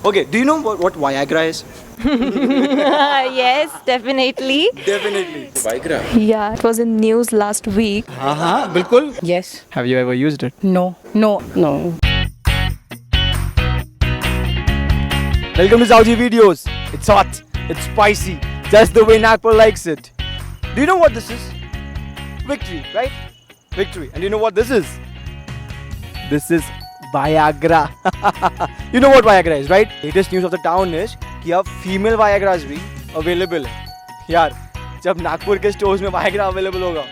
Okay, do you know what Viagra is? Yes, definitely. Definitely. Viagra. Yeah, it was in news last week. हाँ बिल्कुल. Yes. Have you ever used it? No. No. No. Welcome to Sauji Videos. It's hot. It's spicy. Just the way Nagpur likes it. Do you know what this is? Victory, right? Victory. And you know what this is? This is Viagra. You know what Viagra is, right? Latest news of the town is कि अब female Viagras भी available है. यार, जब नागपुर के stores में Viagra available होगा,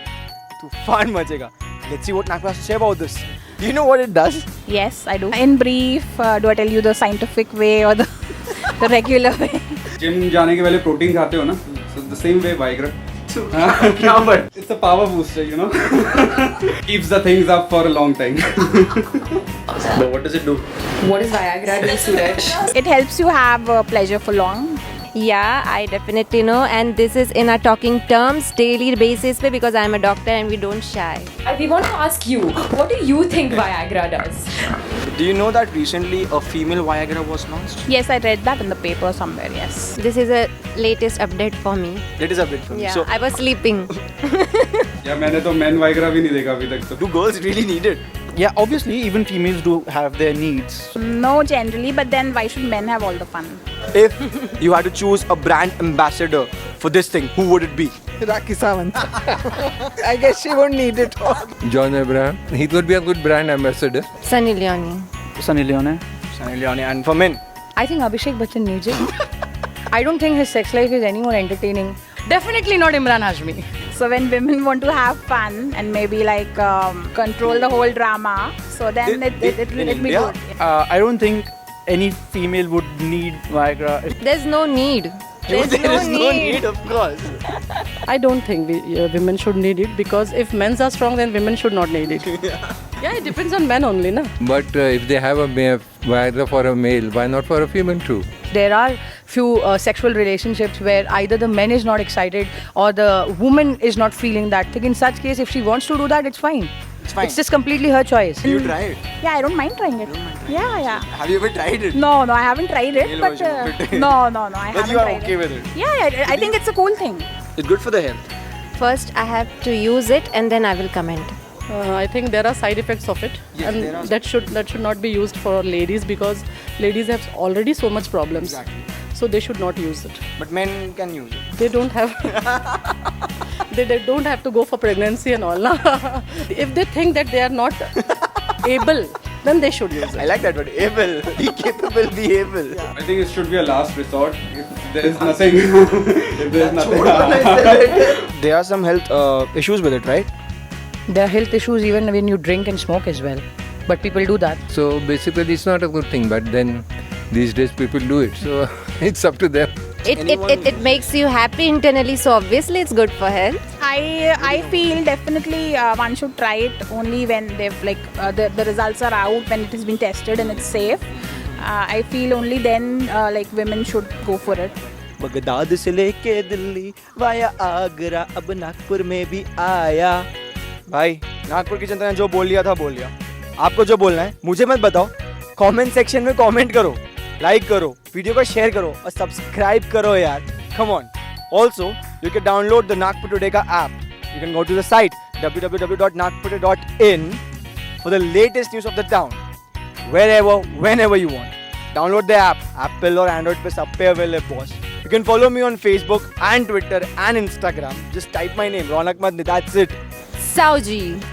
तूफान मचेगा. Let's see what Nagpur has to say about this. Do you know what it does? Yes, I do. In brief, do I tell you the scientific way or the regular way? Gym जाने के पहले protein खाते हो ना, so the same way Viagra. क्या but? It's a power booster, you know. Keeps the things up for a long time. But what does it do? What does Viagra do, Suraj? It helps you have pleasure for long. Yeah, I definitely know. And this is in our talking terms, daily basis पे, because I'm a doctor and we don't shy. We want to ask you, what do you think Viagra does? Do you know that recently a female Viagra was launched? Yes, I read that in the paper somewhere, yes. This is a latest update for me. That is a bit funny. Yeah, So, I was sleeping. या मैंने तो men Viagra भी नहीं देखा अभी तक तो. do girls really need it? Yeah, obviously, even females do have their needs. No, generally, but then why should men have all the fun? If you had to choose a brand ambassador for this thing, who would it be? Rakhi Sawant. I guess she won't need it. John Abraham. He could be a good brand ambassador. Sunny Leone. Sunny Leone. Sunny Leone. And for men? I think Abhishek Bachchan needs it. I don't think his sex life is any more entertaining. Definitely not Imran Hashmi. So when women want to have fun and maybe like control the whole drama, so then it'll be India? good. I don't think any female would need Viagra. There's no need. There is no need, of course. I don't think women should need it, because if men are strong, then women should not need it. Yeah, it depends on men only, na. But if they have a Viagra for a male, why not for a female too? There are few sexual relationships where either the man is not excited or the woman is not feeling that thing. In such case, if she wants to do that, it's fine. It's fine. It's just completely her choice. Do you try it? Yeah, I don't mind trying it. Yeah. Have you ever tried it? No, I haven't tried it. Male but version of it. no, I But haven't you are tried okay it. with it? Yeah, I think it's a cool thing. It's good for the health. First, I have to use it and then I will comment. I think there are side effects of it, Yes, there are and that should not be used for ladies, because ladies have already so much problems. Exactly. So they should not use it. But men can use it. They don't have they don't have to go for pregnancy and all. Na. If they think that they are not able, then they should use I it. like that word. Able. Be capable, be able. I think it should be a last resort if there is nothing. If there is nothing. There are some health issues with it, right? There are health issues even when you drink and smoke as well. But people do that. So basically, it's not a good thing. But then these days people do it. So it's up to them. It makes you happy internally, so obviously it's good for health. I feel definitely one should try it only when they've the results are out, when it has been tested and it's safe. I feel only then women should go for it. Baghdad से लेके Delhi via Agra अब नागपुर में भी आया. भाई नागपुर की जनता ने जो बोल लिया था बोल लिया. आपको जो बोलना है मुझे मत बताओ. कमेंट सेक्शन में कमेंट करो, लाइक करो, वीडियो को शेयर करो और सब्सक्राइब करो यार. Come on. Also, you can download the Nagpur Today ka app. You can go to the site www.nagpurtoday.in for the latest news of the town. Wherever, whenever you want. Download the app. Apple or Android पे सब पे available boss. You can follow me on Facebook and Twitter and Instagram. Just type my name, Ronak Madni. That's it. Sauji.